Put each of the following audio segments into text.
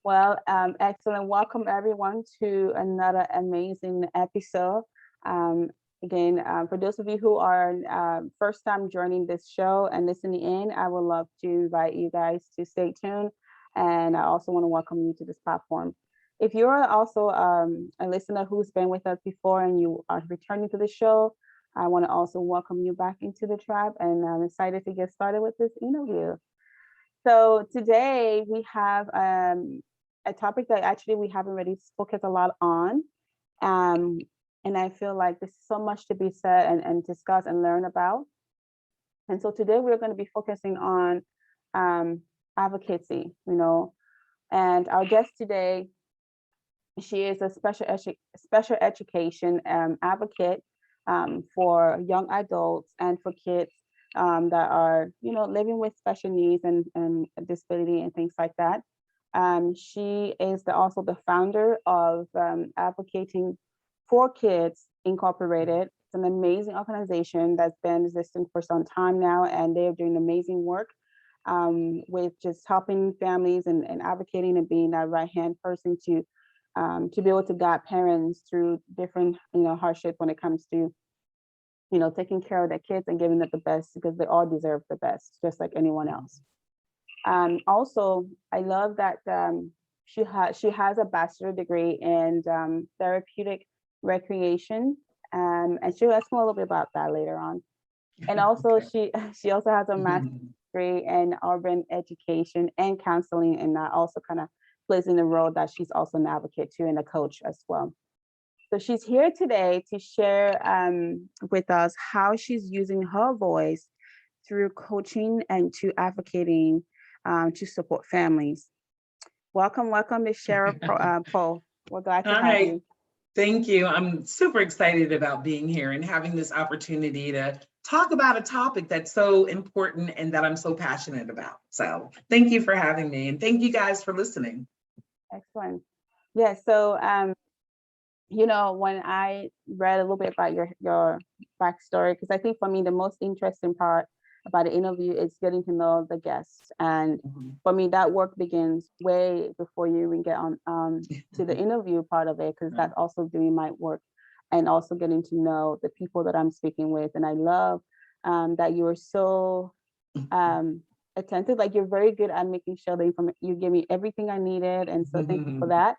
Excellent. Welcome everyone to another amazing episode. For those of you who are first time joining this show and listening in, I would love to invite you guys to stay tuned. And I also want to welcome you to this platform. If you're also a listener who's been with us before and you are returning to the show, I want to also welcome you back into the tribe, and I'm excited to get started with this interview. So today we have a topic that actually we haven't really focused a lot on. Um, and I feel like there's so much to be said and discuss and learn about. And so today we're going to be focusing on advocacy, and our guest today, she is a special education advocate for young adults and for kids that are, living with special needs and disability and things like that. She is also the founder of Advocating for Kids Incorporated. It's an amazing organization that's been existing for some time now, and they're doing amazing work with just helping families and advocating and being that right-hand person to be able to guide parents through different, hardship when it comes to, taking care of their kids and giving them the best, because they all deserve the best, just like anyone else. Also, I love that she has a bachelor's degree in therapeutic recreation, and she'll ask me a little bit about that later on. And also, she also has a master's degree in urban education and counseling, and that also kind of plays in the role that she's also an advocate too and a coach as well. So she's here today to share with us how she's using her voice through coaching and to advocating to support families. Welcome, Ms. Cheryl Poe. We're glad to have you. Thank you. I'm super excited about being here and having this opportunity to talk about a topic that's so important and that I'm so passionate about. So thank you for having me, and thank you guys for listening. Excellent. Yeah, so when I read a little bit about your backstory, because I think for me the most interesting part about the interview is getting to know the guests, and for me that work begins way before you even get on to the interview part of it, because that's also doing my work and also getting to know the people that I'm speaking with. And I love that you're so attentive, like you're very good at making sure that you give me everything I needed, and so thank you for that.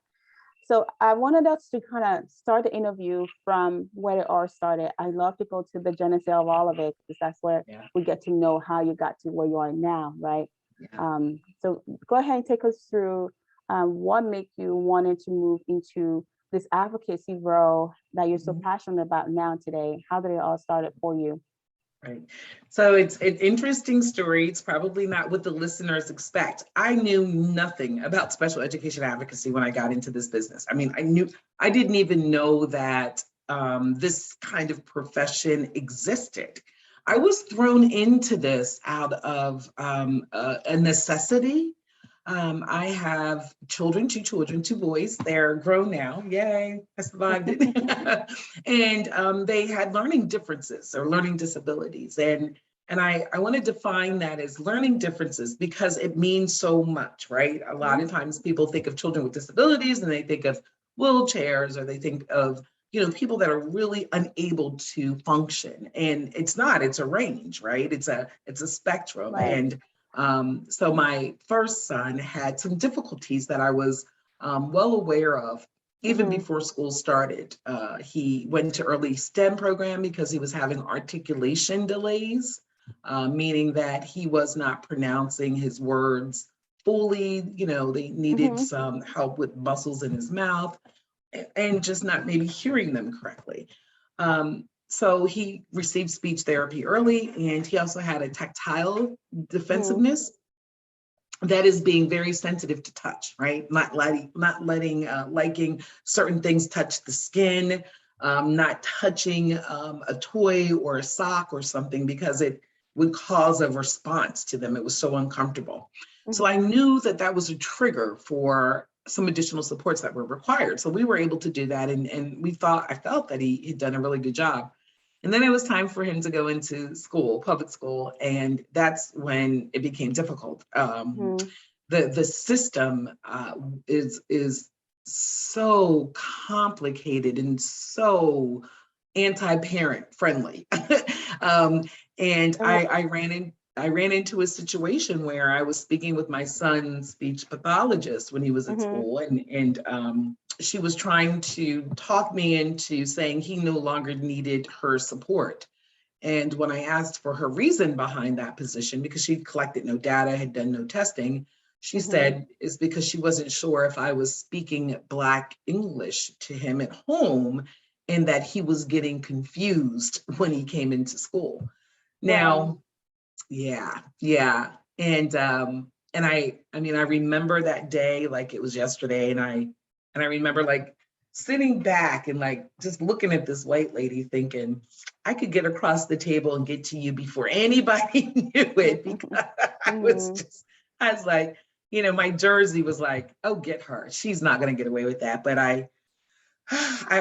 So I wanted us to kind of start the interview from where it all started. I love to go to the genesis of all of it, because that's where we get to know how you got to where you are now, right? So go ahead and take us through what made you wanted to move into this advocacy role that you're so passionate about now today. How did it all start for you? Right. So it's an interesting story. It's probably not what the listeners expect. I knew nothing about special education advocacy when I got into this business. I mean, I didn't even know that this kind of profession existed. I was thrown into this out of a necessity. I have two boys. They're grown now. Yay, I survived it. And they had learning differences or learning disabilities. And I want to define that as learning differences because it means so much, right? A lot of times people think of children with disabilities and they think of wheelchairs, or they think of, people that are really unable to function. And it's not, it's a range, right? It's a spectrum. Right. And so my first son had some difficulties that I was well aware of even before school started. He went to early STEM program because he was having articulation delays, meaning that he was not pronouncing his words fully. They needed some help with muscles in his mouth and just not maybe hearing them correctly. So he received speech therapy early, and he also had a tactile defensiveness that is being very sensitive to touch, right? Not liking certain things touch the skin, not touching a toy or a sock or something because it would cause a response to them. It was so uncomfortable. So I knew that was a trigger for some additional supports that were required. So we were able to do that. And I felt that he had done a really good job. And then it was time for him to go into school, public school. And that's when it became difficult. the system is so complicated and so anti-parent friendly. um, and I ran into a situation where I was speaking with my son's speech pathologist when he was at school, and she was trying to talk me into saying he no longer needed her support. And when I asked for her reason behind that position, because she'd collected no data, had done no testing, she said it's because she wasn't sure if I was speaking Black English to him at home and that he was getting confused when he came into school. Now, yeah. And I mean, I remember that day like it was yesterday, and I remember like sitting back and like just looking at this white lady thinking, I could get across the table and get to you before anybody knew it, because I was like, you know, my Jersey was like, oh, get her. She's not gonna get away with that. But I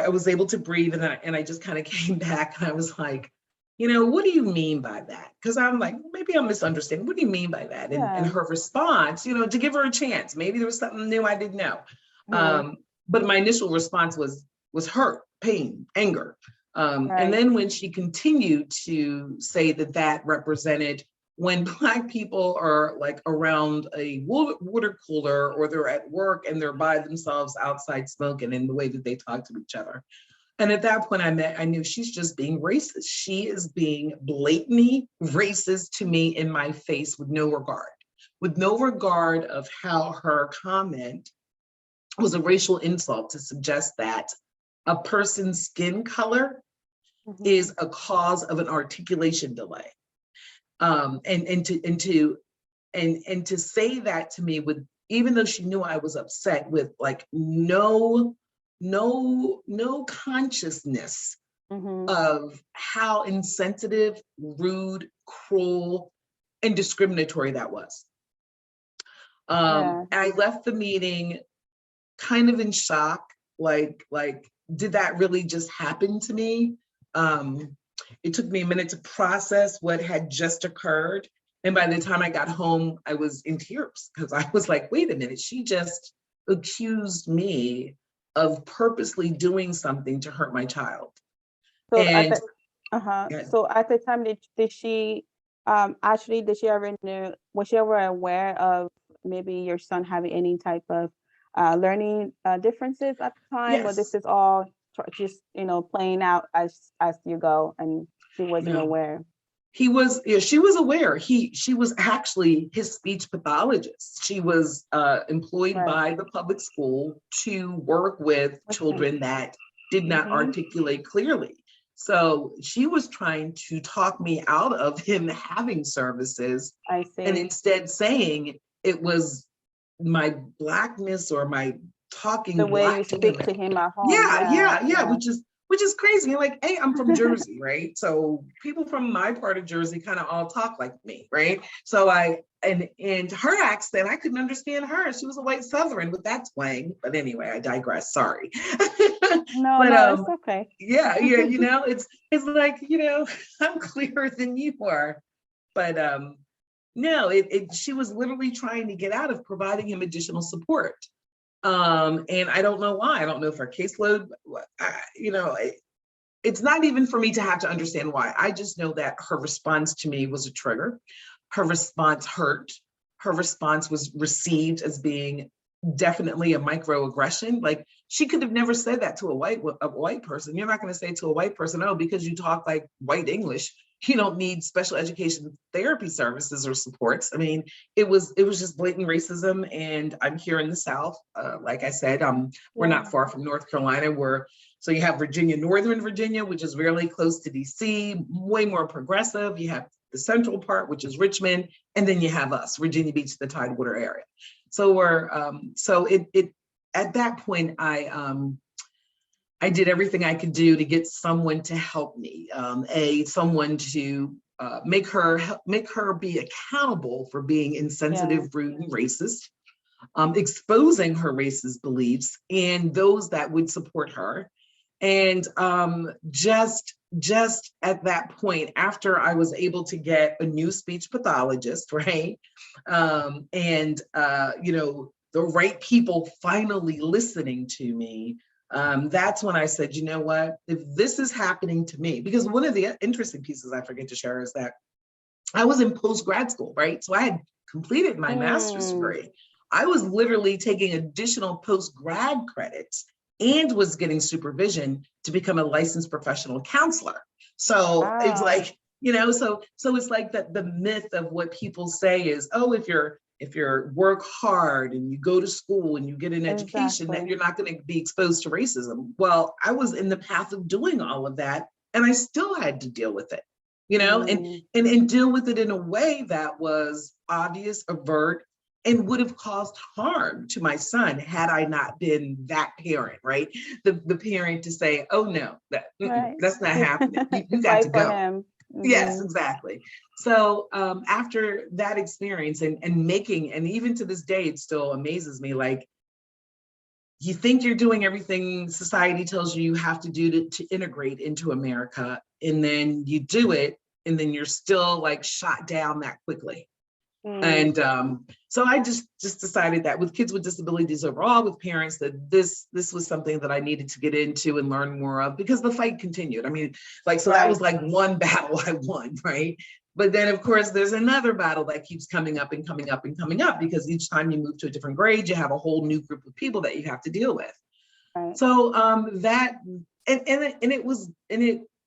was able to breathe, and I just kind of came back and I was like, you know, what do you mean by that? Because I'm like, maybe I'm misunderstanding. What do you mean by that? And her response, you know, to give her a chance. Maybe there was something new I didn't know. But my initial response was hurt, pain, anger. And then when she continued to say that that represented when Black people are like around a water cooler, or they're at work and they're by themselves outside smoking, and the way that they talk to each other. And at that point I knew she's just being racist. She is being blatantly racist to me in my face with no regard of how her comment was a racial insult to suggest that a person's skin color is a cause of an articulation delay. And to say that to me, with, even though she knew I was upset, with like no consciousness of how insensitive, rude, cruel, and discriminatory that was. I left the meeting kind of in shock, like, did that really just happen to me? It took me a minute to process what had just occurred. And by the time I got home, I was in tears, because I was like, wait a minute, she just accused me of ppurposely doing something to hurt my child. So and so at the time, did she actually, did she ever was she ever aware of maybe your son having any type of learning differences at the time, or this yes, is all just, you know, playing out as you go, and she wasn't no, aware? he was, yeah, she was aware. She was actually his speech pathologist. She was employed by the public school to work with children that did not articulate clearly. So she was trying to talk me out of him having services, I see. and instead saying it was my Blackness or my talking The way you Black to him. speak to him at home. Yeah, which is crazy. Like, hey, I'm from Jersey, right? So people from my part of Jersey kind of all talk like me, right? So and her accent, I couldn't understand her. She was a white Southern with that twang. But anyway, I digress. Sorry. No, it's okay. Yeah, you know, it's like, you know, I'm clearer than you are. But no, she was literally trying to get out of providing him additional support. And I don't know why. I don't know if our caseload, you know, it's not even for me to have to understand why. I just know that her response to me was a trigger. Her response hurt. Her response was received as being definitely a microaggression. Like, she could have never said that to a white person. You're not going to say to a white person, oh, because you talk like white English, you don't need special education therapy services or supports. I mean, it was just blatant racism. And I'm here in the South. Like I said, we're not far from North Carolina. So you have Virginia, Northern Virginia, which is really close to DC, way more progressive. You have the central part, which is Richmond, and then you have us, Virginia Beach, the Tidewater area. So at that point, I did everything I could do to get someone to help me, someone to make her be accountable for being insensitive, rude, and racist, exposing her racist beliefs, and those that would support her. And just at that point, after I was able to get a new speech pathologist, right? The right people finally listening to me, that's when I said, you know what, if this is happening to me, because one of the interesting pieces I forget to share is that I was in post-grad school, right? So I had completed my master's degree. I was literally taking additional post-grad credits and was getting supervision to become a licensed professional counselor. So it's like, so it's like that the myth of what people say is, oh, if you're work hard and you go to school and you get an education, that you're not going to be exposed to racism. Well, I was in the path of doing all of that, and I still had to deal with it, and deal with it in a way that was obvious, overt, and would have caused harm to my son had I not been that parent, right? The parent to say, oh no, that's not happening. You got to go. Him. Yes, exactly. So after that experience and making, and even to this day, it still amazes me, like, you think you're doing everything society tells you have to do to integrate into America, and then you do it, and then you're still like shot down that quickly. And so I just decided that with kids with disabilities overall, with parents, that this was something that I needed to get into and learn more of, because the fight continued. I mean, like, so that was like one battle I won, right? But then, of course, there's another battle that keeps coming up and coming up and coming up, because each time you move to a different grade, you have a whole new group of people that you have to deal with. Right. So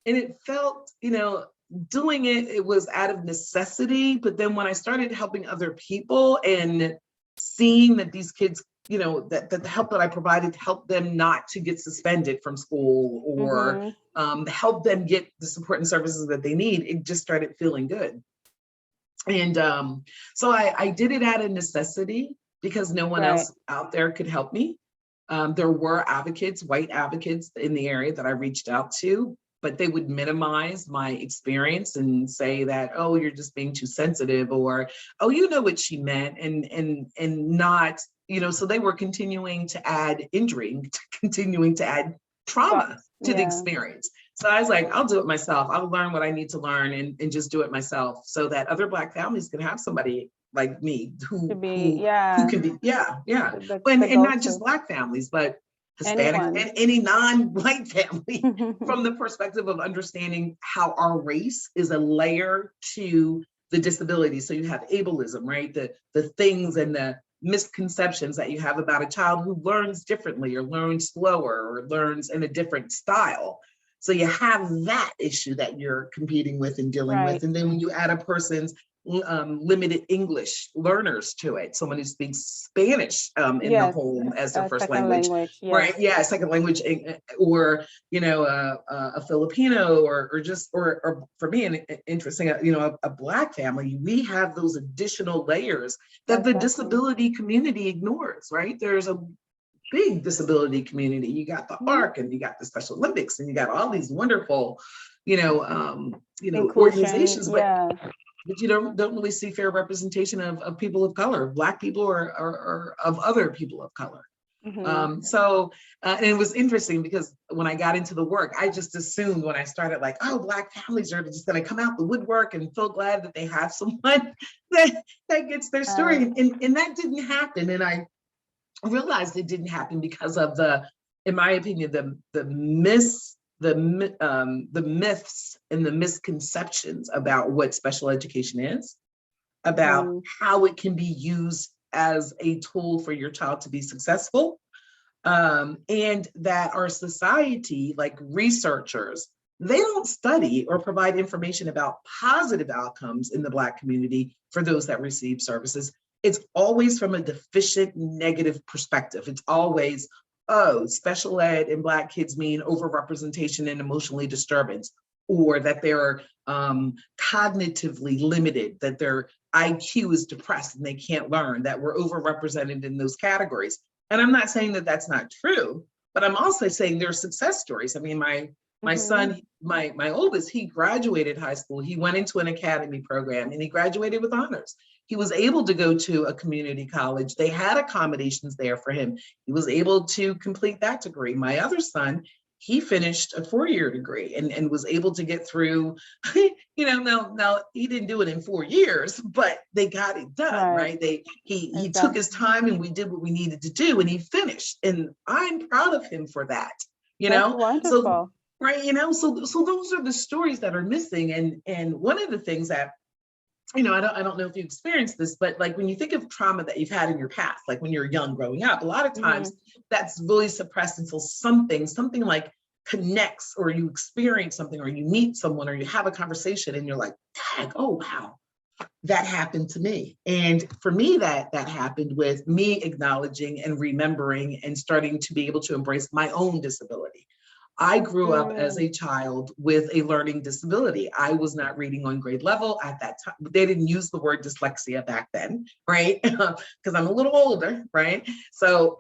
it felt, doing it was out of necessity. But then when I started helping other people and seeing that these kids, that the help that I provided helped them not to get suspended from school, or help them get the support and services that they need, it just started feeling good. And so I did it out of necessity, because no one else out there could help me. There were advocates, white advocates in the area that I reached out to, but they would minimize my experience and say that, oh, you're just being too sensitive, or, oh, you know what she meant, and not, so they were continuing to add injury, continuing to add trauma to the experience. So I was like, I'll do it myself. I'll learn what I need to learn and just do it myself, so that other Black families can have somebody like me who can be, and not just Black families, but Hispanic and any non-white family, from the perspective of understanding how our race is a layer to the disability. So you have ableism, right? The things and the misconceptions that you have about a child who learns differently, or learns slower, or learns in a different style. So you have that issue that you're competing with and dealing with. And then when you add a person's limited English learners to it, someone who speaks Spanish in the home as their first language, right? Yeah, second language, or a Filipino, or for me, an interesting, a Black family. We have those additional layers that the disability community ignores, right? There's a big disability community. You got the ARC, and you got the Special Olympics, and you got all these wonderful, organizations, but you don't really see fair representation of people of color, Black people, or of other people of color. And it was interesting, because when I got into the work, I just assumed when I started, like, oh, Black families are just going to come out the woodwork and feel glad that they have someone that gets their story. And that didn't happen. And I realized it didn't happen because of in my opinion, the myths and the misconceptions about what special education is, about how it can be used as a tool for your child to be successful, and that our society, like researchers, they don't study or provide information about positive outcomes in the Black community for those that receive services. It's always from a deficient, negative perspective. It's always, oh, special ed and Black kids mean overrepresentation and emotionally disturbance, or that they're cognitively limited, that their IQ is depressed and they can't learn, that we're overrepresented in those categories. And I'm not saying that that's not true, but I'm also saying there are success stories. I mean, my son, my oldest, he graduated high school. He went into an academy program and he graduated with honors. He was able to go to a community college. They had accommodations there for him. He was able to complete that degree. My other son, he finished a 4-year degree and was able to get through, now he didn't do it in 4 years, but they got it done, Right. right? He took Exactly. his time and we did what we needed to do and he finished. And I'm proud of him for that, That's So, wonderful. right, so those are the stories that are missing. And one of the things that, I don't know if you experienced this, but like when you think of trauma that you've had in your past, like when you're young growing up, a lot of times that's really suppressed until something like connects, or you experience something, or you meet someone, or you have a conversation and you're like, tag, oh wow, that happened to me. And for me, that happened with me acknowledging and remembering and starting to be able to embrace my own disability. I grew up as a child with a learning disability. I was not reading on grade level at that time. They didn't use the word dyslexia back then, right? Because I'm a little older, right? So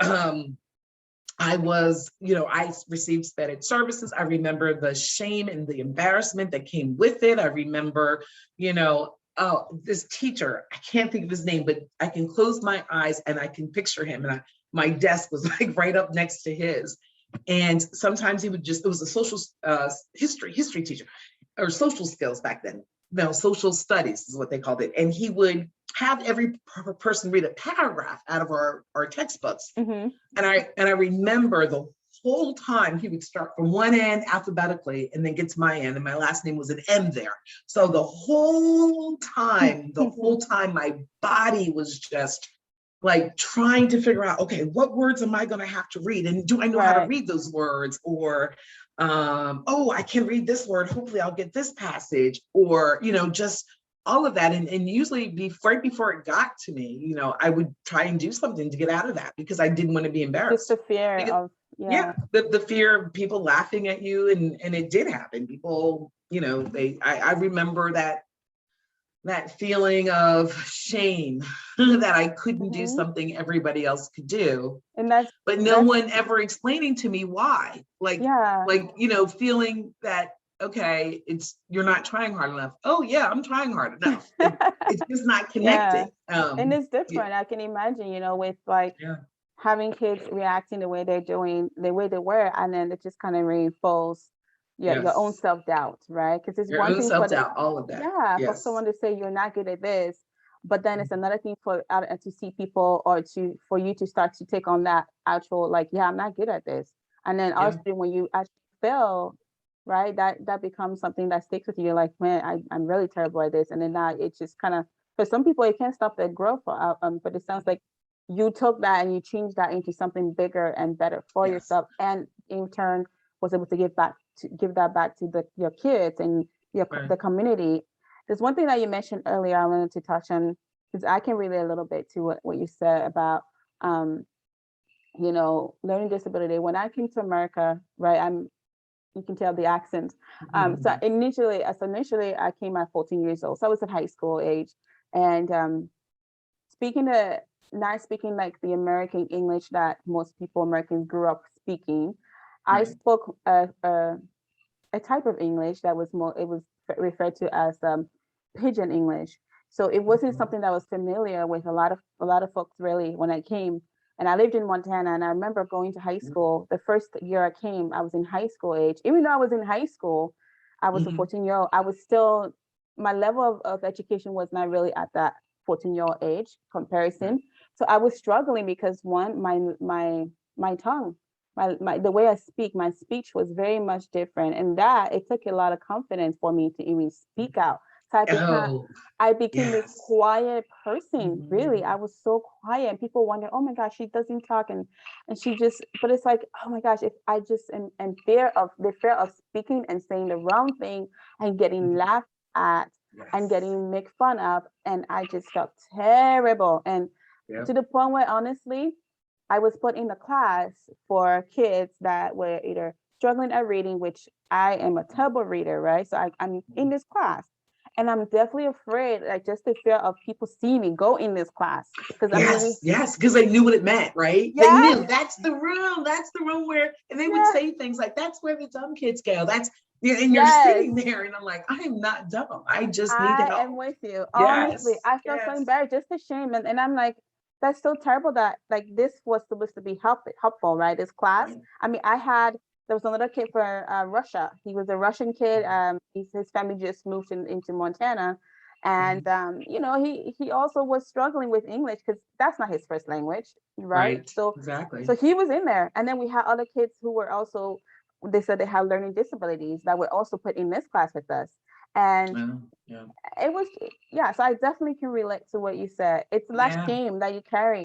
I was, I received sped ed services. I remember the shame and the embarrassment that came with it. I remember, this teacher, I can't think of his name, but I can close my eyes and I can picture him. And my desk was like right up next to his. And sometimes he would it was a social history teacher, or social skills back then. No, social studies is what they called it. And he would have every person read a paragraph out of our textbooks. And I remember the whole time he would start from one end alphabetically and then get to my end, and my last name was an M there. So the whole time, my body was just like trying to figure out, okay, what words am I going to have to read? And do I know how to read those words? Or, oh, I can read this word. Hopefully I'll get this passage, or, just all of that. And usually right before it got to me, I would try and do something to get out of that because I didn't want to be embarrassed. Just the fear of, the fear of people laughing at you. And it did happen. People, I remember that feeling of shame that I couldn't do something everybody else could do. And but no one ever explaining to me why. Feeling that, okay, you're not trying hard enough. Oh yeah, I'm trying hard enough. It's just not connecting. And it's different. I can imagine, with having kids reacting the way they're doing, the way they were, and then it just kind of reinforces your own self-doubt, right? Because it's your one own thing self-doubt, all of that. for someone to say you're not good at this, but then it's another thing to see people, or for you to start to take on that actual, like, I'm not good at this. And then also when you actually fail, right, that becomes something that sticks with you. You're like, man, I'm really terrible at this. And then now it just kind of, for some people, it can't stop their growth. But it sounds like you took that and you changed that into something bigger and better for yourself, and in turn was able to give that back to your kids and the community. There's one thing that you mentioned earlier I wanted to touch on, because I can relate a little bit to what you said about learning disability. When I came to America, right, you can tell the accent. So initially I came at 14 years old, so I was at high school age, and not speaking like the American English that most Americans grew up speaking. I spoke a type of English that was it was referred to as pidgin English. So it wasn't something that was familiar with a lot of folks really when I came. And I lived in Montana, and I remember going to high school. The first year I came, I was in high school age. Even though I was in high school, I was a 14-year-old. I was still, my level of education was not really at that 14-year-old age comparison. So I was struggling because one, my tongue, the way I speak, my speech was very much different, and that it took a lot of confidence for me to even speak out. So I became this quiet person. Really, I was so quiet, and people wonder, oh my gosh, she doesn't talk, and she just. But it's like, oh my gosh, if I just am fear of speaking and saying the wrong thing and getting laughed at and getting made fun of, and I just felt terrible, and to the point where honestly, I was put in the class for kids that were either struggling at reading, which I am a terrible reader, right? So I'm in this class, and I'm definitely afraid, like just the fear of people seeing me go in this class. Because because they knew what it meant, right? They knew that's the room where, and they would say things like, that's where the dumb kids go. That's, and you're sitting there, and I'm like, I am not dumb. I just need help. I am with you. Honestly, I felt so embarrassed, just the shame, and I'm like, that's so terrible that like this was supposed to be helpful, right? This class. I mean, I had there was another kid for Russia. He was a Russian kid. His family just moved into Montana, and you know, he also was struggling with English because that's not his first language, right? Right, So exactly. so he was in there, and then we had other kids who were also, they said they had learning disabilities that were also put in this class with us, and Yeah, it was, yeah. So I definitely can relate to what you said. It's less yeah. shame that you carry,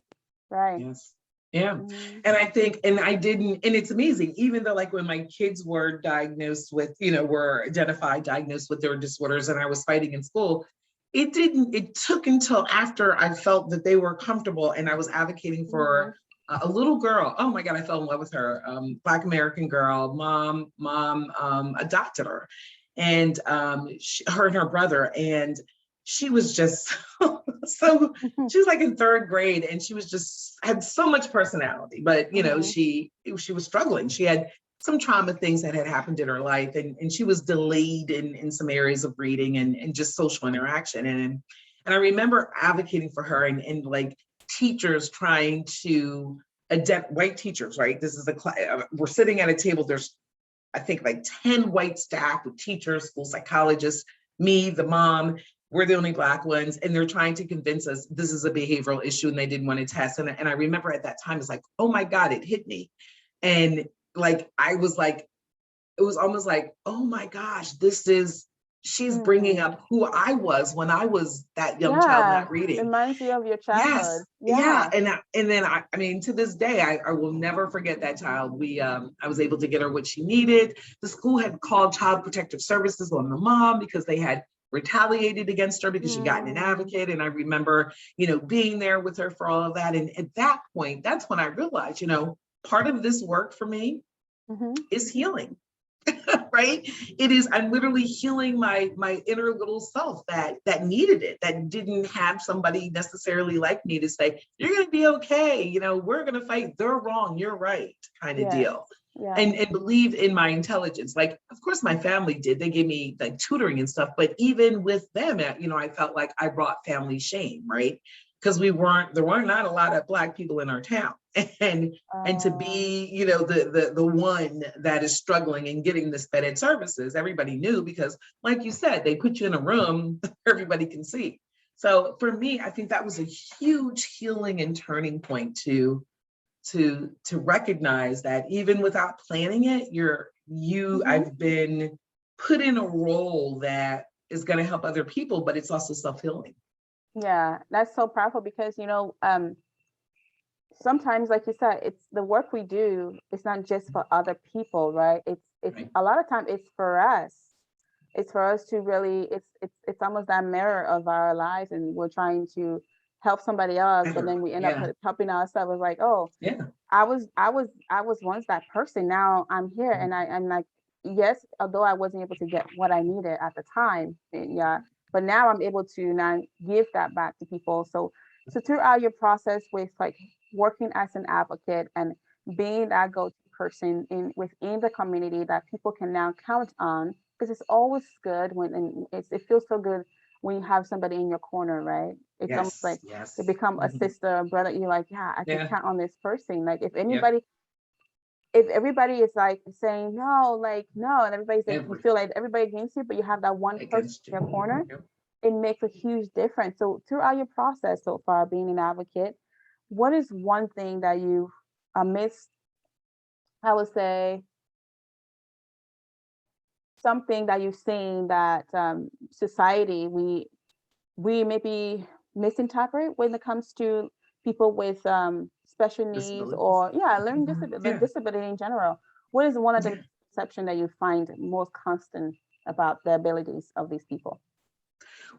right? Yes. Yeah. Mhm. And I think, and I didn't, and it's amazing, even though like when my kids were diagnosed with, you know, were identified, diagnosed with their disorders, and I was fighting in school, it took until after I felt that they were comfortable and I was advocating for a little girl. Oh my God, I fell in love with her. Black American girl, mom adopted her. And her and her brother, and she was just so Mhm. she was like in third grade, and she was just had so much personality, but you know, Mhm. she was struggling. She had some trauma things that had happened in her life, and she was delayed in some areas of reading and just social interaction. And I remember advocating for her, and like teachers trying to adapt, white teachers, right? This is we're sitting at a table, there's I think like 10 white staff with teachers, school psychologists, me, the mom, we're the only Black ones, and they're trying to convince us this is a behavioral issue and they didn't want to test. And I remember at that time, it's like, oh my God, it hit me. And like, I was like, it was almost like, oh my gosh, she's bringing Mhm. up who I was when I was that young child Yeah, not reading. reminds you of your childhood. Yes. Yeah. Yeah. And then I mean, to this day, I will never forget that child. I was able to get her what she needed. The school had called Child Protective Services on the mom because they had retaliated against her because she got an Mm. advocate. And I remember, you know, being there with her for all of that. And at that point, that's when I realized, you know, part of this work for me Mhm. is healing. Right? I'm literally healing my inner little self that needed it, that didn't have somebody necessarily like me to say, you're gonna be okay, you know, we're gonna fight, they're wrong, you're right, kind of Yes. deal. Yeah. And believe in my intelligence. Like, of course my family did. They gave me like tutoring and stuff, but even with them, you know, I felt like I brought family shame, right? Because there weren't not a lot of Black people in our town. And to Um, be, you know, the one that is struggling and getting the sped ed services, everybody knew because, like you said, they put you in a room everybody can see. So for me, I think that was a huge healing and turning point to recognize that even without planning it, mhm. I've been put in a role that is going to help other people, but it's also self-healing. Yeah, that's so powerful because, you know, sometimes, like you said, it's the work we do. It's not just for other people, right? It's Right. a lot of time it's for us. It's for us to really. It's almost that mirror of our lives, and we're trying to help somebody else, but Better. then we end up Yeah. helping ourselves. It's like, oh, Yeah. I was once that person. Now I'm here, and I'm like, yes, although I wasn't able to get what I needed at the time, yeah, but now I'm able to now give that back to people. So throughout your process with like working as an advocate and being that go-to person within the community that people can now count on, because it's always good when, and it feels so good when you have somebody in your corner, right? It's almost Yes. like they Yes. become a Mhm. sister, a brother. You're like, yeah, I can Yeah. count on this person. Like Yeah. if everybody is like saying no, like no, and everybody's like, you Every feel like everybody against you, but you have that one person against in your corner, you. Yep. it makes a huge difference. So throughout your process so far, being an advocate, what is one thing that you missed? I would say something that you've seen that society we maybe misinterpret when it comes to people with special needs Disabilities. or yeah, learning Mhm. like Yeah. disability in general. What is one of the Yeah. perception that you find most constant about the abilities of these people?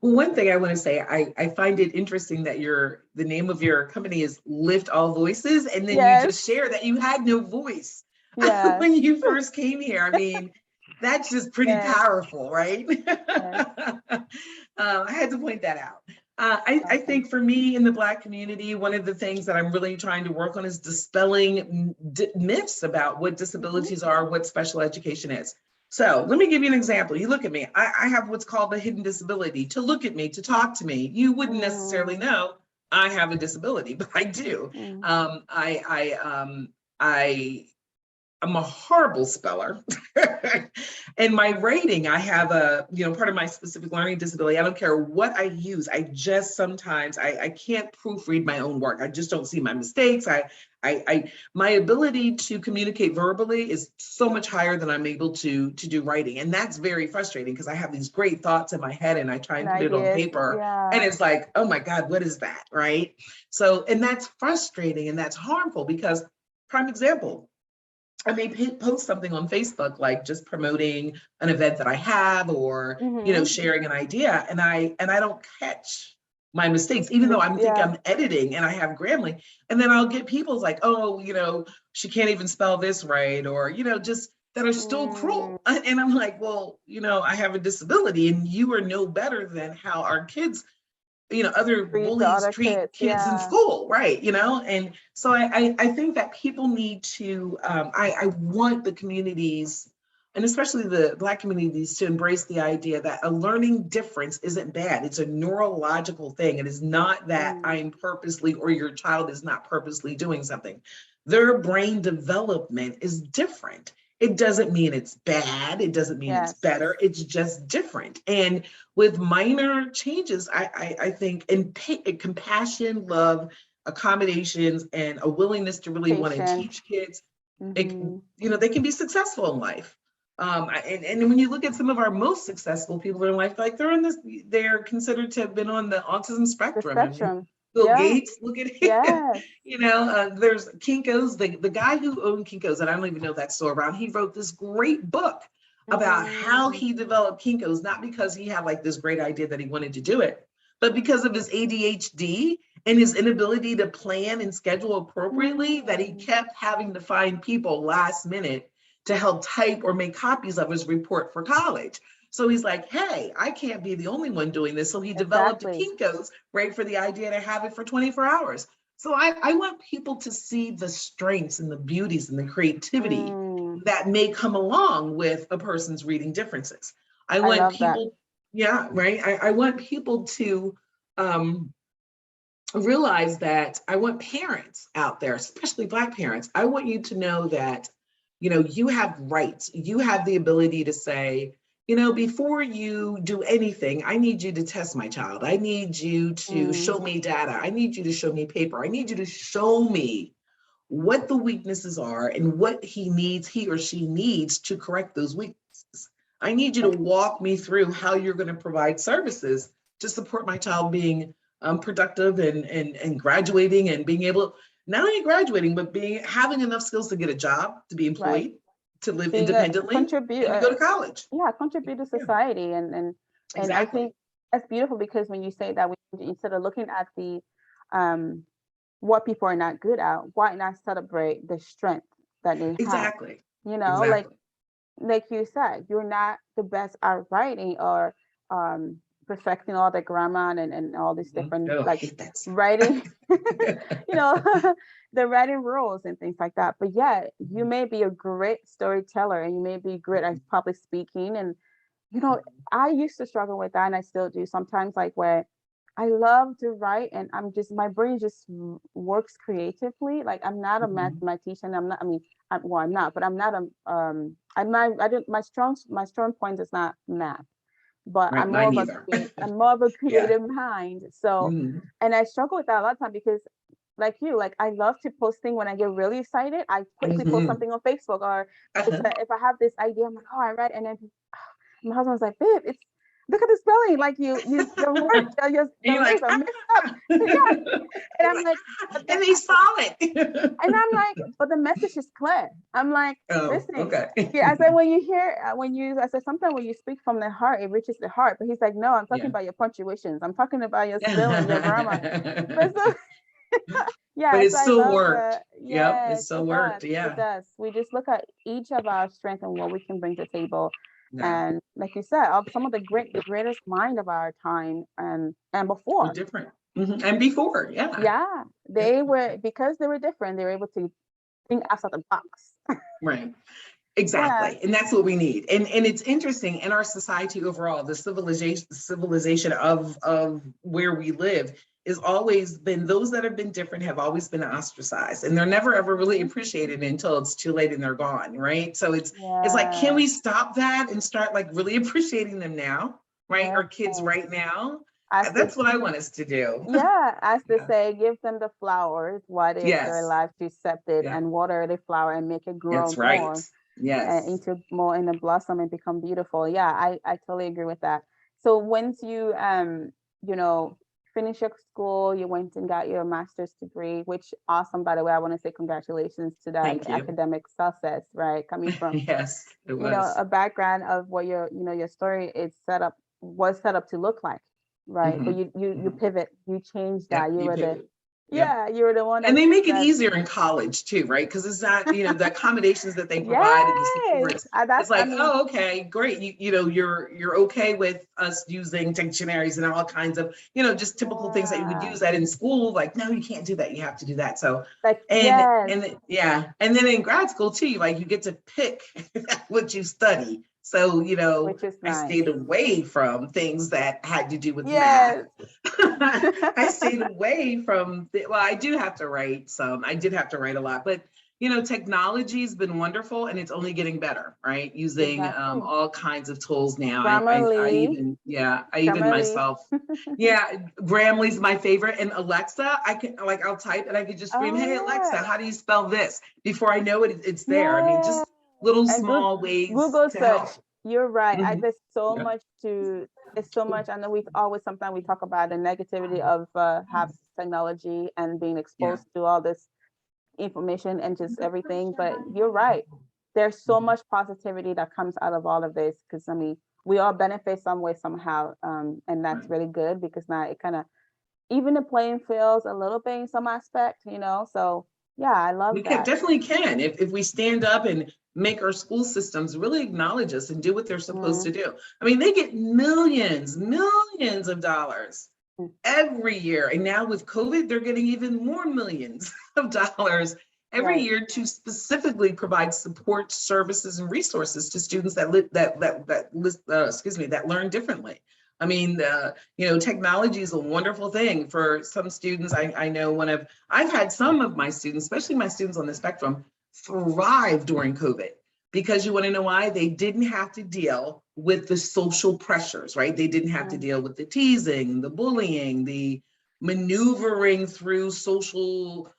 Well, one thing I want to say, I find it interesting that the name of your company is Lift All Voices, and then you Yes, just share that you had no voice yes, when you first came here. I mean, that's just pretty yes, powerful, right? yes. I had to point that out. I Awesome. think for me in the Black community, one of the things that I'm really trying to work on is dispelling myths about what Hmm. disabilities are, what special education is. So let me give you an example. You look at me, I have what's called a hidden disability. To look at me, to talk to me, you wouldn't necessarily Mm, know I have a disability, but I do. mm, I I'm a horrible speller. And my writing, I have a, part of my specific learning disability. I don't care what I use. I just sometimes I can't proofread my own work. I just don't see my mistakes. My ability to communicate verbally is so much higher than I'm able to do writing. And that's very frustrating because I have these great thoughts in my head and I try and And put it on ideas, paper. yeah. And it's like, oh my God, what is that? Right. So, and that's frustrating and that's harmful because, prime example, I may post something on Facebook, like just promoting an event that I have, or sharing an idea, and I don't catch my mistakes, even though I'm editing and I have Grammarly, and then I'll get people's like, oh, she can't even spell this right, or just that are still cruel, and I'm like, well, I have a disability, and you are no better than how our kids, other bullies treat kids in school, right? And so I think that people need to, I want the communities, and especially the Black communities, to embrace the idea that a learning difference isn't bad. It's a neurological thing. It is not that I'm purposely, or your child is not purposely doing something. Their brain development is different. It doesn't mean it's bad. It doesn't mean it's better. It's just different. And with minor changes, I think in compassion, love, accommodations, and a willingness to really want to teach kids, they can be successful in life. And when you look at some of our most successful people in life, like they're considered to have been on the autism spectrum. And Bill Gates, look at it. There's Kinko's, the guy who owned Kinko's, and I don't even know if that's still around. He wrote this great book about how he developed Kinko's, not because he had like this great idea that he wanted to do it, but because of his ADHD and his inability to plan and schedule appropriately, that he kept having to find people last minute to help type or make copies of his report for college. So he's like, hey, I can't be the only one doing this. So he developed Kinko's, right, for the idea to have it for 24 hours. So I want people to see the strengths and the beauties and the creativity that may come along with a person's reading differences. I want people, I want people to realize that. I want parents out there, especially Black parents, I want you to know that, you have rights. You have the ability to say, before you do anything, I need you to test my child. I need you to show me data. I need you to show me paper. I need you to show me what the weaknesses are and what he or she needs to correct those weaknesses. I need you to walk me through how you're going to provide services to support my child being productive and graduating and being able, not only graduating, but having enough skills to get a job, to be employed, to live independently, contribute, and to go to college. Contribute to society. And I think that's beautiful, because when you say that, instead of looking at the what people are not good at, why not celebrate the strength that they have? Like you said, you're not the best at writing or perfecting all the grammar and all these different writing, the writing rules and things like that. But yeah, you may be a great storyteller and you may be great at public speaking. And, I used to struggle with that, and I still do sometimes, like where I love to write and my brain just works creatively. Like I'm not a mathematician. I'm not, but I'm not my strong point is not math, but I'm more of a creative mind. So, and I struggle with that a lot of time because like I love to post things when I get really excited. I quickly post something on Facebook, or if I have this idea, I'm like, oh, I read, and then my husband's like, babe, look at the spelling, like the words, the letters are mixed up. And I'm like, and he saw it. And I'm like, but the message is clear. I'm like, listen. Okay. I said, I said, sometimes when you speak from the heart, it reaches the heart. But he's like, no, I'm talking about your punctuations. I'm talking about your spelling, your grammar. But it still worked. It still worked. It does. We just look at each of our strengths and what we can bring to the table. And like you said, some of the greatest mind of our time and before. Were different. And before, they were, because they were different, they were able to think outside the box. Right. Exactly. And that's what we need. And it's interesting in our society overall, the civilization of where we live, is always been, those that have been different have always been ostracized, and they're never ever really appreciated until it's too late and they're gone, right? So it's like, can Yeah. we stop that and start like really appreciating them now, right? Yeah. Our kids right now. As they, That's what I want us to do. yeah, as they Yeah. say, give them the flowers while they're Yes. alive to accept it, Yeah. and water the flower and make it grow That's right. more Yes. into more in the blossom and become beautiful. Yeah, I totally agree with that. So once you you know, finish your school, you went and got your master's degree, which awesome, by the way. I want to say congratulations to that Thank you. academic success, right? Coming from, Yes, it you know, was. a background of what your, you know, your story is set up, was set up to look like, right? But Hmm. you Hmm. pivot, you changed Yep, that. You you were the, pivot. Yep. yeah, you were the one And they make it that easier in college too, right? Because it's not, the accommodations that they provide and the yes, supports. that's, It's I like, mean, oh, okay, great. You're okay with us using dictionaries and all kinds of, just typical things that you would yeah, use that in school. Like, no, you can't do that. You have to do that. So, like and yes, yeah, and then in grad school too, like you get to pick what you study. So, which is I nice. stayed away from things that had to do with math. Yes. I stayed away from, well, I do have to write some. I did have to write a lot, but technology has been wonderful and it's only getting better, right? Using Exactly. all kinds of tools now. I Grammarly, even, yeah, I even Grammarly. myself, yeah, Grammarly's my favorite. And Alexa, I can, like, I'll type and I could just scream, Oh hey, Alexa, yeah. how do you spell this? Before I know it, it's there. I mean, Yeah. just little And small ways Google to search. help. You're right. Mhm. There's so Yeah. much to, there's so much. I know we always, sometimes we talk about the negativity of have technology and being Yeah. exposed to all this information and just everything. But you're right. There's so much positivity that comes out of all of this, because I mean, we all benefit some way somehow, and that's Right. really good, because now it kind of even the playing fields a little bit in some aspect, you know. So yeah, I love We can that. definitely can if we stand up and make our school systems really acknowledge us and do what they're supposed Mm, to do. I mean, they get millions of dollars mm, every year. And now with COVID, they're getting even more millions of dollars every right. year to specifically provide support services and resources to students that learn differently. I mean, technology is a wonderful thing for some students. I know I've had some of my students, especially my students on the spectrum, thrive during COVID, because you want to know why? They didn't have to deal with the social pressures, right? They didn't have to Mm, deal with the teasing, the bullying, the maneuvering through social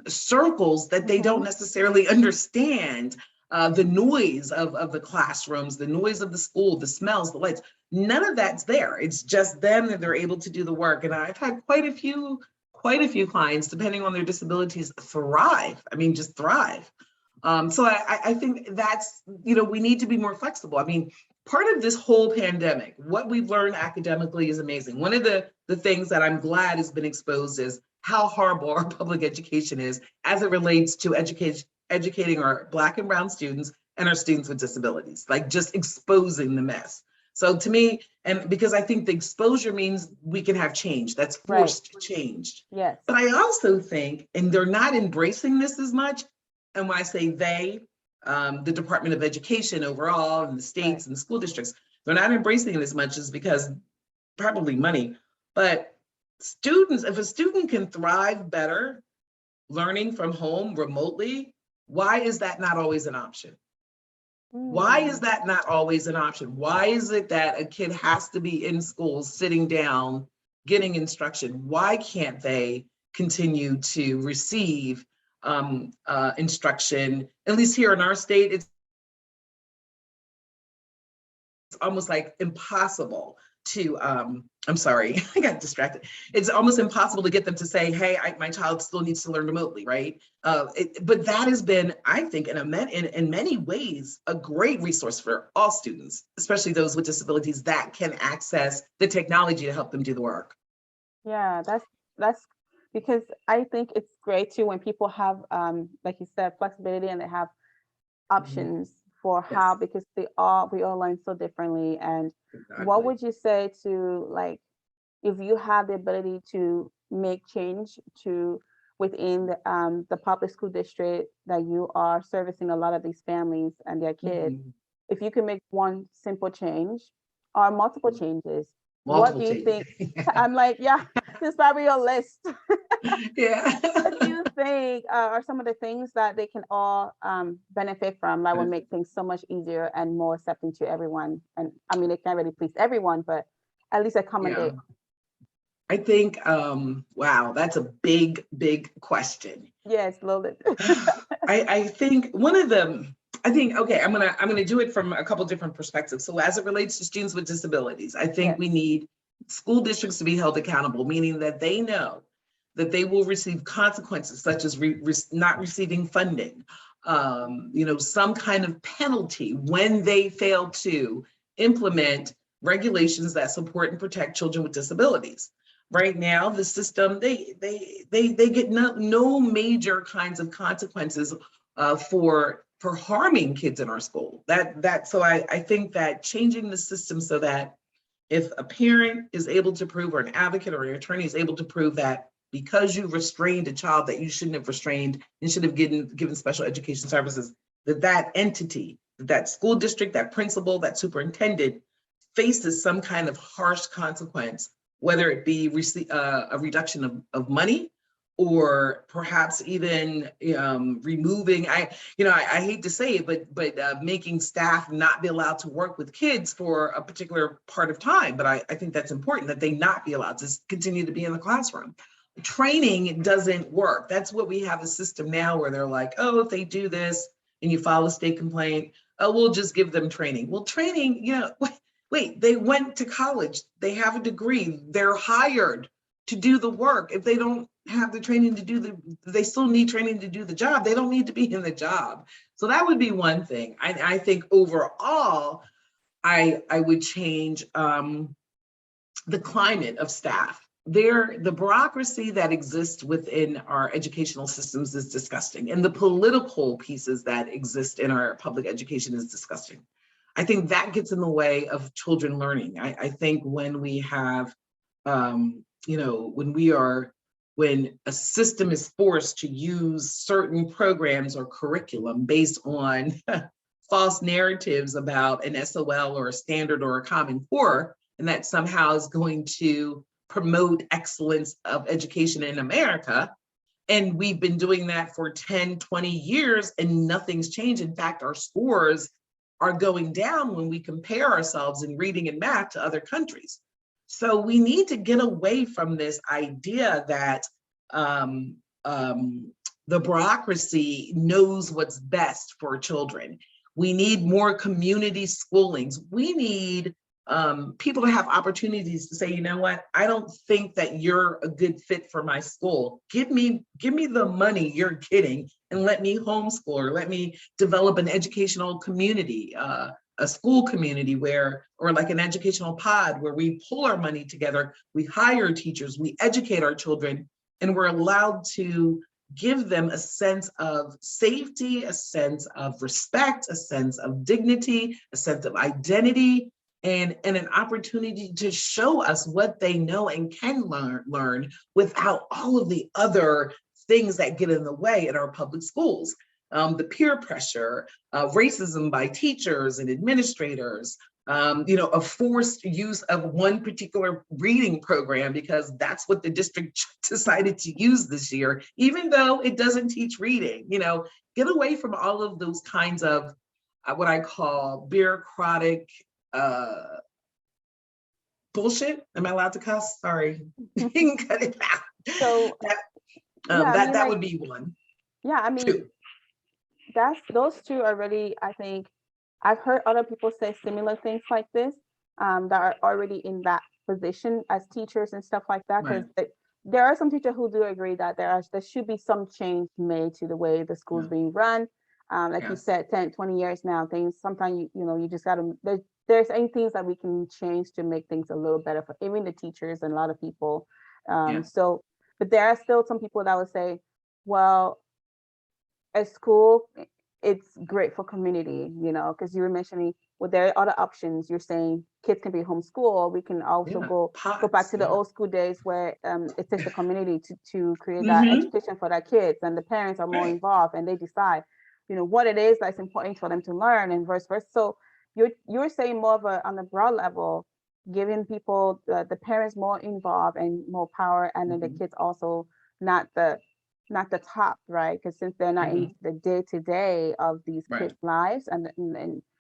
circles that they don't mhm, necessarily understand. The noise of the classrooms, the noise of the school, the smells, the lights, none of that's there. It's just them that they're able to do the work. And I've had quite a few clients, depending on their disabilities, thrive. I mean, just thrive. So I think that's, we need to be more flexible. I mean, part of this whole pandemic, what we've learned academically is amazing. One of the things that I'm glad has been exposed is how horrible our public education is as it relates to educating our Black and Brown students and our students with disabilities, like just exposing the mess. So to me, and because I think the exposure means we can have change, that's right. forced change. Yes. But I also think, and they're not embracing this as much, and when I say they, the Department of Education overall and the Right. states and the school districts, they're not embracing it as much as because probably money. But students, if a student can thrive better learning from home remotely, why is that not always an option? Why is Mm, that not always an option? Why is it that a kid has to be in school, sitting down, getting instruction? Why can't they continue to receive instruction? At least here in our state, it's almost like impossible to, I'm sorry, I got distracted. It's almost impossible to get them to say, hey, my child still needs to learn remotely, right? But that has been, I think, in many ways, a great resource for all students, especially those with disabilities that can access the technology to help them do the work. yeah, that's because I think it's great too when people have, like you said, flexibility, and they have Mhm. options for how, Yes, because we all learn so differently. And what exactly. would you say to, like, if you have the ability to make change to within the public school district that you are servicing a lot of these families and their kids, Mhm. if you can make one simple change or multiple changes, what Multiple do you changes. think? I'm like, yeah, is probably your list. Yeah. What do you think are some of the things that they can all benefit from that will make things so much easier and more accepting to everyone? And I mean, it can't really please everyone, but at least Yeah. accommodate. I think, wow, that's a big, big question. Yes, a little bit. I think one of them, okay, I'm gonna do it from a couple different perspectives. So as it relates to students with disabilities, I think Yes. we need school districts to be held accountable, meaning that they know that they will receive consequences such as not receiving funding, some kind of penalty when they fail to implement regulations that support and protect children with disabilities. Right now, the system, they get no major kinds of consequences for harming kids in our school. So I think that changing the system so that if a parent is able to prove, or an advocate or an attorney is able to prove that because you restrained a child that you shouldn't have restrained and should have given special education services, that entity, that school district, that principal, that superintendent faces some kind of harsh consequence, whether it be a reduction of money, or perhaps even removing, I hate to say it, but making staff not be allowed to work with kids for a particular part of time. But I think that's important, that they not be allowed to continue to be in the classroom. Training doesn't work. That's what we have a system now where they're like, oh, if they do this and you file a state complaint, oh, we'll just give them training. Well, training, wait, they went to college, they have a degree, they're hired to do the work. If they don't have the training to they still need training to do the job. They don't need to be in the job. So that would be one thing. I think overall, I would change the climate of staff. The bureaucracy that exists within our educational systems is disgusting. And the political pieces that exist in our public education is disgusting. I think that gets in the way of children learning. I think when we have, when a system is forced to use certain programs or curriculum based on false narratives about an SOL or a standard or a Common Core, and that somehow is going to promote excellence of education in America. And we've been doing that for 10, 20 years and nothing's changed. In fact, our scores are going down when we compare ourselves in reading and math to other countries. So we need to get away from this idea that the bureaucracy knows what's best for children. We need more community schoolings. We need people to have opportunities to say, you know what, I don't think that you're a good fit for my school. Give me the money you're getting and let me homeschool, or let me develop an educational community, a school community or like an educational pod where we pull our money together, we hire teachers, we educate our children, and we're allowed to give them a sense of safety, a sense of respect, a sense of dignity, a sense of identity, and an opportunity to show us what they know and can learn without all of the other things that get in the way in our public schools. The peer pressure, racism by teachers and administrators, a forced use of one particular reading program because that's what the district decided to use this year, even though it doesn't teach reading. Get away from all of those kinds of what I call bureaucratic bullshit. Am I allowed to cuss? Sorry. You can cut it out. So that would be one. Yeah, I mean, two. Those two are really, I think, I've heard other people say similar things like this, that are already in that position as teachers and stuff like that. Because there are some teachers who do agree that there should be some change made to the way the school's being run. Like you said, 10, 20 years now, things, sometimes, you just got to, there's any things that we can change to make things a little better for even the teachers and a lot of people. So, but there are still some people that would say, well, at school, it's great for community, because you were mentioning, well, there are other options. You're saying kids can be homeschooled, or we can also go back to the old school days where it takes the community to create that education for their kids, and the parents are more involved and they decide, what it is that's important for them to learn, and vice versa. So you're saying more of on the broad level, giving people, the parents more involved and more power, and then the Mhm. kids also not the top, right? Because since they're not in Mhm. the day-to-day of these Right. kids' lives, and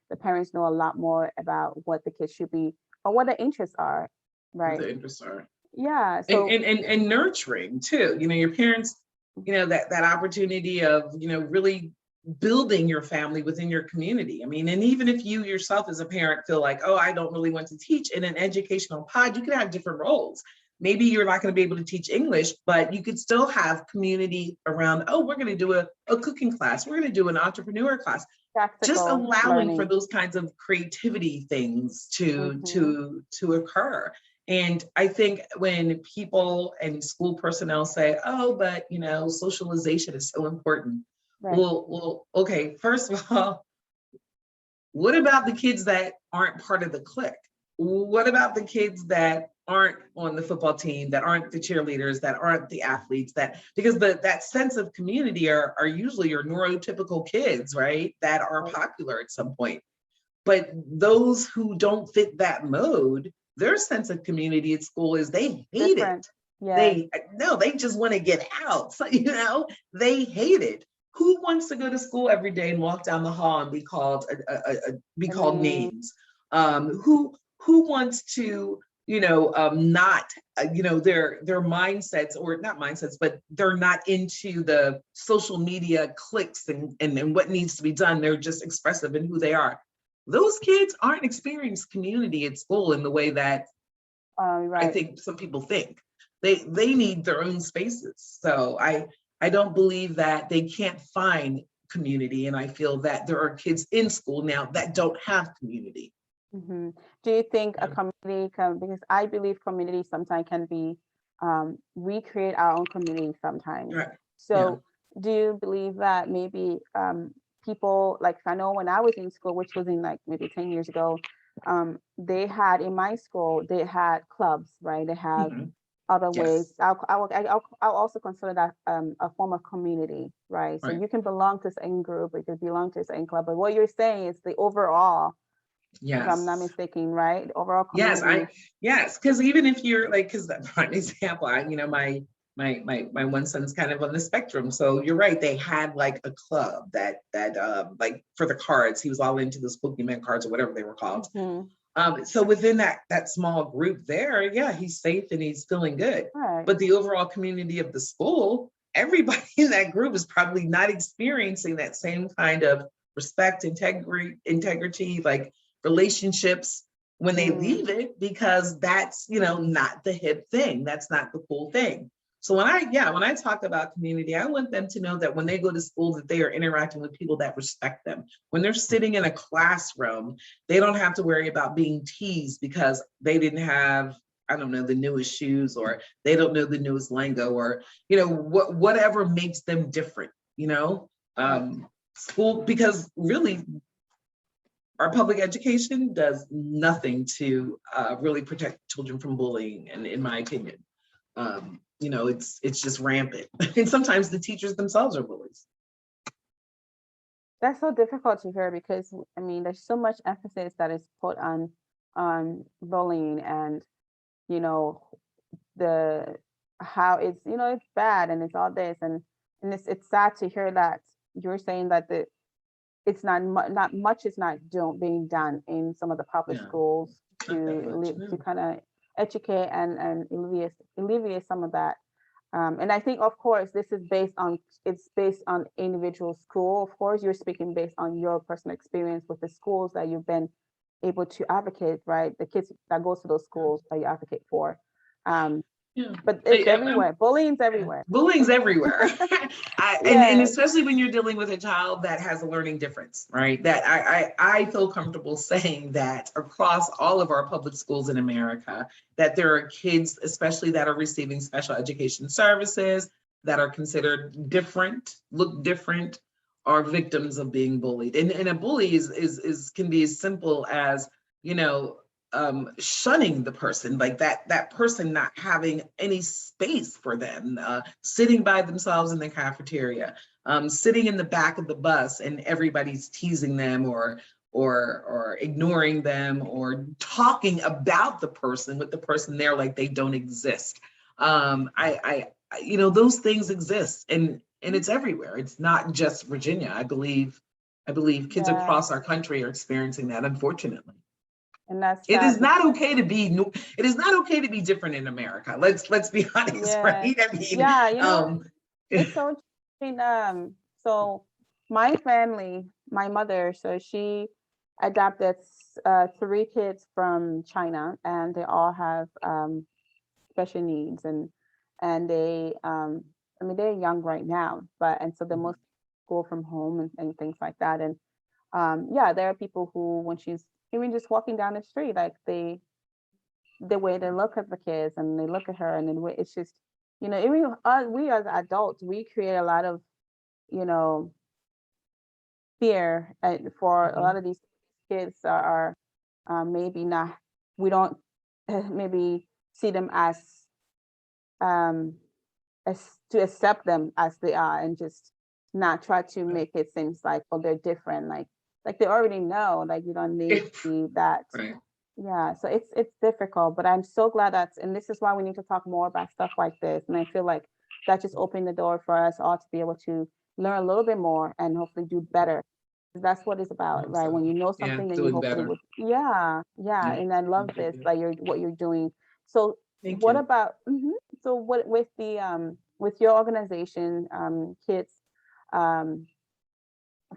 the parents know a lot more about what the kids should be or what the interests are, What right? the interests are. Yeah. and So and and, and nurturing too, your parents, that opportunity of really building your family within your community. I mean, and even if you yourself as a parent feel like, oh, I don't really want to teach in an educational pod, you can have different roles. Maybe you're not going to be able to teach English, but you could still have community around, oh, we're going to do a cooking class, we're going to do an entrepreneur class, just practical allowing for learning. those kinds of creativity things to Hmm. to occur. And I think when people and school personnel say, oh, but socialization is so important. Right. Well, okay, first of all, what about the kids that aren't part of the clique? What about the kids that aren't on the football team, that aren't the cheerleaders, that aren't the athletes, because that sense of community are usually your neurotypical kids, right? That are Right. popular at some point. But those who don't fit that mode, their sense of community at school is they hate it. Different. Yes. They just want to get out. So, they hate it. Who wants to go to school every day and walk down the hall and be called be I called mean, names? Who wants to not their mindsets, or not mindsets, but they're not into the social media clicks and what needs to be done. They're just expressive in who they are. Those kids aren't experiencing community at school in the way that I right. think some people think. They need their own spaces. So I don't believe that they can't find community, and I feel that there are kids in school now that don't have community. Hmm. Do you think a Yeah. community can, because I believe community sometimes can be, we create our own community sometimes. Right. Yeah. So do you believe that maybe people, like I know when I was in school, which was in like maybe 10 years ago, they had in my school, they had clubs, right? They have Mhm. other ways. Yes. I'll also consider that a form of community, right? So Right. you can belong to a certain group, or you can belong to a certain club, but what you're saying is the overall, if I'm not Yes. mistaken, right? The overall Yes, community. yes, because even if you're like, because for an example, my one son's kind of on the spectrum. So you're right, they had like a club that like for the cards, he was all into those Pokemon cards or whatever they were called. Hmm. So within that small group there, yeah, he's safe and he's feeling good. Right. But the overall community of the school, everybody in that group is probably not experiencing that same kind of respect, integrity, like relationships when they Mm. leave it, because that's not the hip thing. That's not the cool thing. So when I talk about community, I want them to know that when they go to school, that they are interacting with people that respect them. When they're sitting in a classroom, they don't have to worry about being teased because they didn't have, I don't know, the newest shoes, or they don't know the newest lingo, or whatever makes them different. Right. School, because really our public education does nothing to really protect children from bullying, and in my opinion, it's just rampant, and sometimes the teachers themselves are bullies. That's so difficult to hear because I mean, there's so much emphasis that is put on bullying, and you know the how it's, it's bad and it's all this, and it's sad to hear that you're saying that it's not much is not being done in some of the public Yeah, schools not that to much. to No. kind of educate and alleviate some of that. And I think, of course, this is based on individual school. Of course, you're speaking based on your personal experience with the schools that you've been able to advocate, right? The kids that goes to those schools that you advocate for. Um, Yeah. but I, it's I'm everywhere. Bullying's everywhere. Bullying's everywhere. And Yes. especially when you're dealing with a child that has a learning difference, right? That I feel comfortable saying that across all of our public schools in America, that there are kids, especially that are receiving special education services, that are considered different, look different, are victims of being bullied. And a bully is can be as simple as, you know, shunning the person, like that person not having any space for them, sitting by themselves in the cafeteria, sitting in the back of the bus and everybody's teasing them, or ignoring them or talking about the person with the person there like they don't exist. Those things exist, and it's everywhere. It's not just Virginia. I believe kids Yeah, across our country are experiencing that, unfortunately. and that's It is sad. not okay to be it is not okay to be different in America. Let's be honest, Yeah, right? I mean, yeah, it's so interesting. So my family, my mother, so she adopted 3 kids from China, and they all have special needs, and they I mean they're young right now, but and so they most school from home and things like that. And yeah, there are people who when she's even just walking down the street, like the way they look at the kids and they look at her and then it's just, even we as adults, we create a lot of, you know, fear for a lot Mhm. of these kids are maybe not, we don't maybe see them um as to accept them as they are and just not try to Right. make it seems like, oh, they're different, like they already know, like you don't need to be that. Right. Yeah, so it's difficult, but I'm so glad and this is why we need to talk more about stuff like this. And I feel like that just opened the door for us all to be able to learn a little bit more and hopefully do better. 'Cause that's what it's I about, hope right? When so. you know Yeah, something, then you doing hopefully better. would, yeah, yeah. Yeah. And I love Thank this, you. like what you're doing. So Thank what you. about so what with your organization, kids, um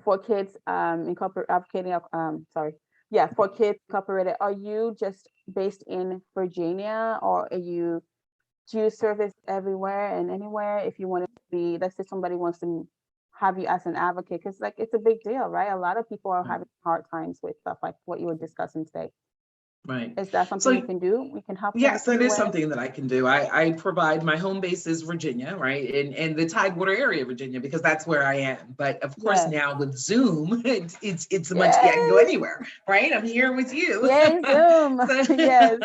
for kids incorporate advocating sorry, yeah, for kids incorporated, are you just based in Virginia, or do you service everywhere and anywhere? If you want to be, let's say somebody wants to have you as an advocate, because like it's a big deal, right? A lot of people are Right. having hard times with stuff like what you were discussing today. Right. Is that something you So can do? We can help them yes, that in a is way. something that I can do. I provide, my home base is Virginia, right? And the Tidewater area of Virginia, because that's where I am. But of course, Yes. now with Zoom, it's much, yeah, I can go Yes. anywhere, right? I'm here with you. Yay, Zoom. So, Yes.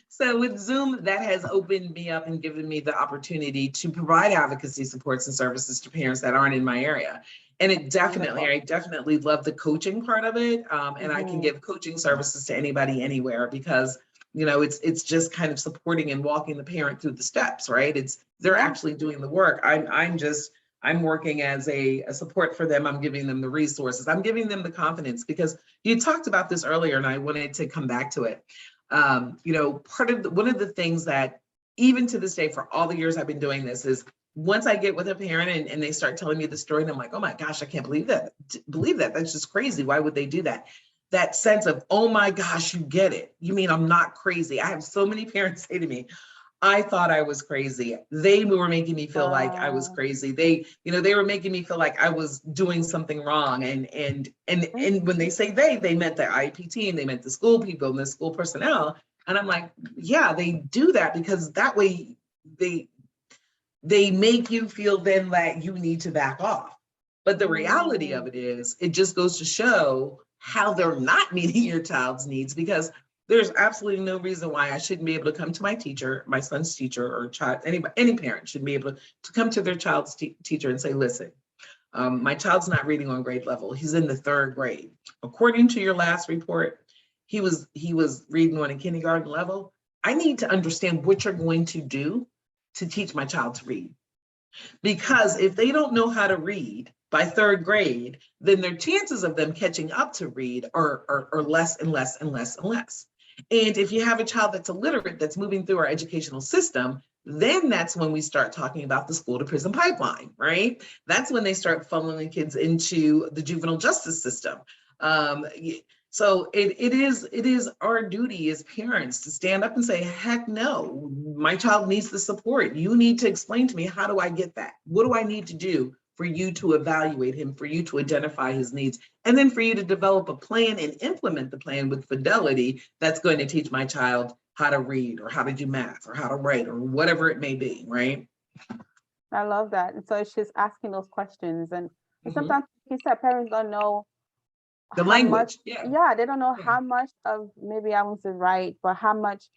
so with Zoom, that has opened me up and given me the opportunity to provide advocacy supports and services to parents that aren't in my area. And Wonderful. I definitely love the coaching part of it. And I can Hmm. give coaching services to anybody, anywhere, because it's just kind of supporting and walking the parent through the steps, right? It's they're Yeah. actually doing the work. I'm working as a support for them. I'm giving them the resources. I'm giving them the confidence, because you talked about this earlier and I wanted to come back to it. One of the things that even to this day, for all the years I've been doing this, is once I get with a parent and they start telling me the story and I'm like, oh my gosh, I can't believe that. Believe that. That's just crazy. Why would they do that? That sense of, oh my gosh, you get it. You mean I'm not crazy? I have so many parents say to me, I thought I was crazy. They were making me feel like I was Wow. crazy. They were making me feel like I was doing something wrong. And when they say they meant the IEP team, they meant the school people and the school personnel. And I'm like, yeah, they do that because that way they they make you feel then that you need to back off. But the reality of Mm. it is, it just goes to show how they're not meeting your child's needs, because there's absolutely no reason why I shouldn't be able to come to my teacher, my son's teacher, or child, any parent should be able to come to their child's teacher and say, listen, my child's not reading on grade level. He's in the 3rd grade. According to your last report, he was reading on a kindergarten level. I need to understand what you're going to do to teach my child to read. Because if they don't know how to read by 3rd grade, then their chances of them catching up to read are less and less and less and less. And if you have a child that's illiterate that's moving through our educational system, then that's when we start talking about the school to prison pipeline, right? That's when they start funneling kids into the juvenile justice system. Um, so it is our duty as parents to stand up and say, heck no, my child needs the support. You need to explain to me, how do I get that? What do I need to do for you to evaluate him, for you to identify his needs, and then for you to develop a plan and implement the plan with fidelity that's going to teach my child how to read or how to do math or how to write or whatever it may be, right? I love that. And so it's just asking those questions. And Mhm. sometimes, like you said, parents don't know The how much, language, yeah, yeah, they don't know yeah, how much of, maybe I won't say right, but how much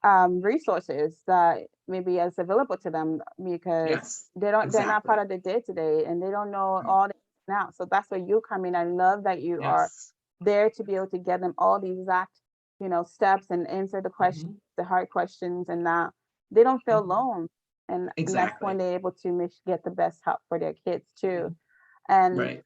resources that maybe is available to them, because yes, they're not part exactly. of the day to day and they don't know all the ins and outs. So that's where you come in. I love that you are Yes. there to be able to get them all the exact, steps and answer the questions, Mhm, the hard questions, and that they don't feel mhm. alone. And that's when Exactly. they're able to get the best help for their kids too. Mhm. And Right.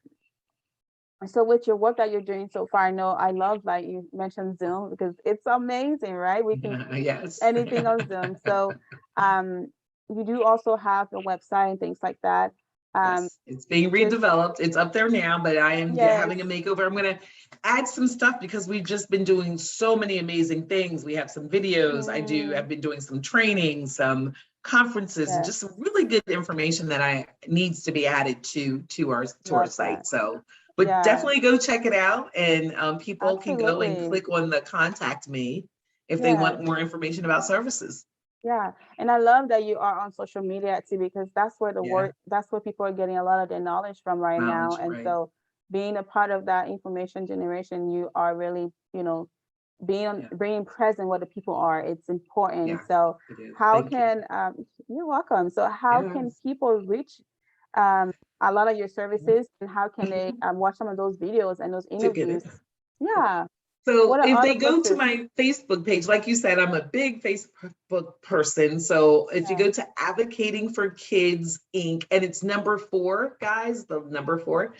so with your work that you're doing so far, I know I love, like you mentioned, Zoom, because it's amazing, right? We can do Yes. anything on Zoom. So um you do also have a website and things like that. Um Yes, it's being just redeveloped. It's up there now, but I am yes. having a makeover. I'm gonna add some stuff because we've just been doing so many amazing things. We have some videos. Mm, I've been doing some training, some conferences, and yes, just some really good information that I needs to be added to our love that. site. So, but Yeah, definitely go check it out, and people can go and absolutely. click on the contact me if they Yes. want more information about services. Yeah, and I love that you are on social media too, because that's where Yeah, that's where people are getting a lot of their knowledge from right now. knowledge, And right? so being a part of that information generation, you are really, Yeah, being present where the people are. It's important. yes, So it is. how Thank you. can you're welcome. So how can Yes. people reach a lot of your services, and how can they watch some of those videos and those To get interviews? it. Yeah. So What are if all they the go to places? my Facebook page, like you said, I'm a big Facebook person. So if you Yeah. go to Advocating for Kids Inc., and it's number 4, guys, the number 4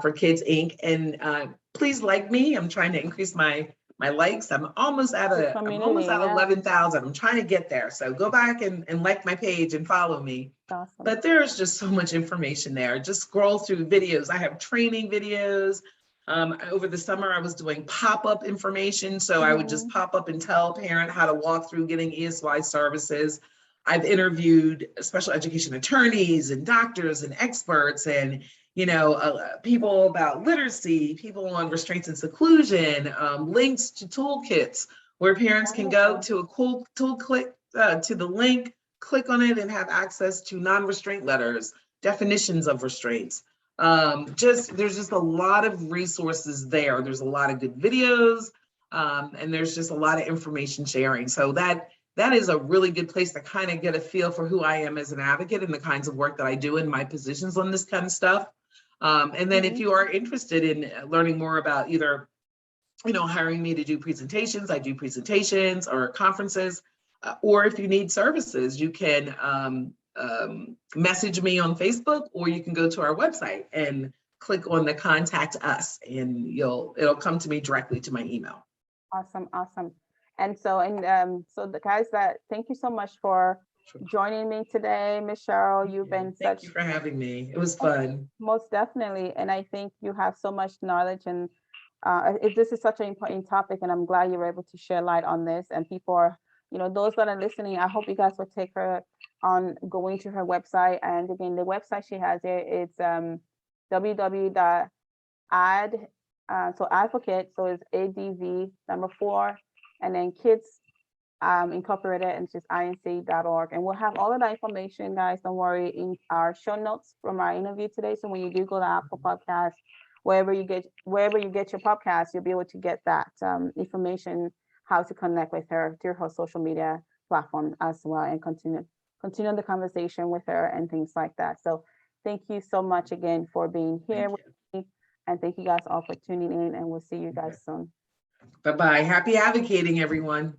for Kids Inc. And please like me. I'm trying to increase my likes. The I'm almost community, at yeah. 11,000. I'm trying to get there. So go back and like my page and follow me. Awesome. But there's just so much information there. Just scroll through videos. I have training videos. Over the summer, I was doing pop-up information. So I would just Mhm. pop up and tell a parent how to walk through getting ESY services. I've interviewed special education attorneys and doctors and experts and people about literacy, people on restraints and seclusion, links to toolkits where parents can go Wonderful. to a cool tool click to the link, click on it, and have access to non-restraint letters, definitions of restraints. There's just a lot of resources there. There's a lot of good videos, and there's just a lot of information sharing. So that is a really good place to kind of get a feel for who I am as an advocate and the kinds of work that I do in my positions on this kind of stuff. And then if Mhm. you are interested in learning more about either hiring me to do presentations, I do presentations or conferences, or if you need services, you can message me on Facebook, or you can go to our website and click on the contact us, and it'll come to me directly to my email. Awesome, awesome. And so the guys that thank you so much for Sure. joining me today, Miss Cheryl. You've been Thank such you for having me. It was fun. most definitely, and I think you have so much knowledge, and this is such an important topic, and I'm glad you were able to share light on this. And people are, those that are listening, I hope you guys will take her on going to her website. And again, the website she has there, it's www.ad so advocate, so it's ADV number 4, and then kids incorporated, and it's just inc.org. And we'll have all of that information, guys, don't worry, in our show notes from our interview today. So when you do go to Apple Podcast, wherever you get your podcast, you'll be able to get that information, how to connect with her through her social media platform as well, and continue the conversation with her and things like that. So thank you so much again for being here Thank with me, and thank you guys all for tuning in, and we'll see you you. guys soon. Bye bye. Happy advocating, everyone.